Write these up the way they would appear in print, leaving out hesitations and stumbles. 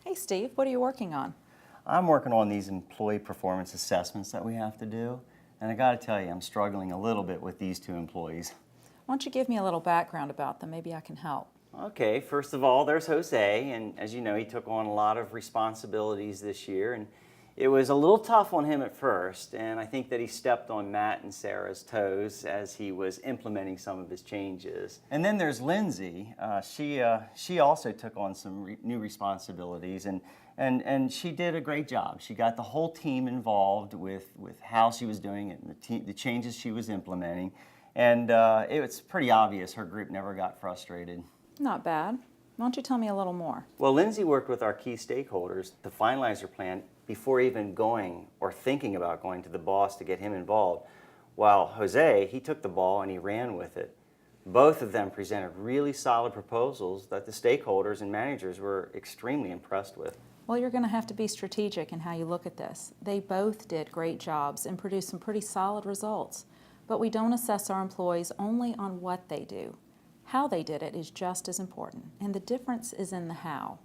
Hey Steve, what are you working on? I'm working on these employee performance assessments that we have to do, and I gotta tell you, I'm struggling a little bit with these two employees. Why don't you give me a little background about them? Maybe I can help. Okay, first of all, there's Jose, and as you know, he took on a lot of responsibilities this year, and it was a little tough on him at first, and I think that he stepped on Matt and Sarah's toes as he was implementing some of his changes. And then there's Lindsay. She also took on some new responsibilities, and she did a great job. She got the whole team involved with how she was doing it and the changes she was implementing, and it was pretty obvious her group never got frustrated. Not bad. Why don't you tell me a little more? Well, Lindsay worked with our key stakeholders to finalize her plan before even going or thinking about going to the boss to get him involved, while Jose, he took the ball and he ran with it. Both of them presented really solid proposals that the stakeholders and managers were extremely impressed with. Well, you're going to have to be strategic in how you look at this. They both did great jobs and produced some pretty solid results, but we don't assess our employees only on what they do. How they did it is just as important, and the difference is in the how.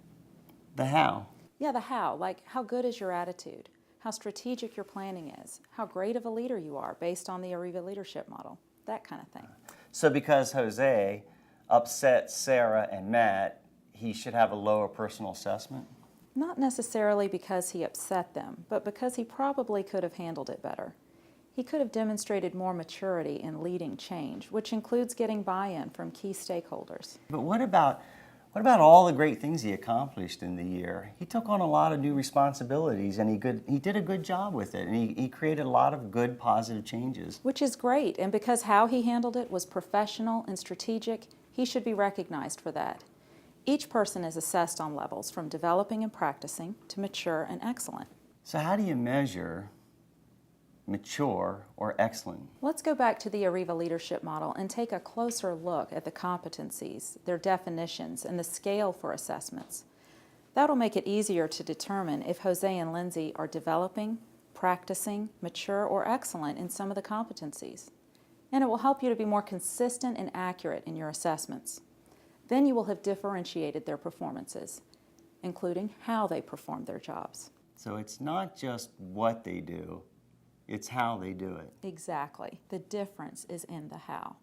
The how? Yeah, the how, like how good is your attitude, how strategic your planning is, how great of a leader you are based on the Areva leadership model, that kind of thing. So because Jose upset Sarah and Matt, he should have a lower personal assessment? Not necessarily because he upset them, but because he probably could have handled it better. He could have demonstrated more maturity in leading change, which includes getting buy-in from key stakeholders. But what about all the great things he accomplished in the year? He took on a lot of new responsibilities, and he did a good job with it, and he created a lot of good, positive changes. Which is great, and because how he handled it was professional and strategic, he should be recognized for that. Each person is assessed on levels from developing and practicing to mature and excellent. So how do you measure mature or excellent? Let's go back to the Areva leadership model and take a closer look at the competencies, their definitions, and the scale for assessments. That'll make it easier to determine if Jose and Lindsay are developing, practicing, mature, or excellent in some of the competencies. And it will help you to be more consistent and accurate in your assessments. Then you will have differentiated their performances, including how they perform their jobs. So it's not just what they do, it's how they do it. Exactly. The difference is in the how.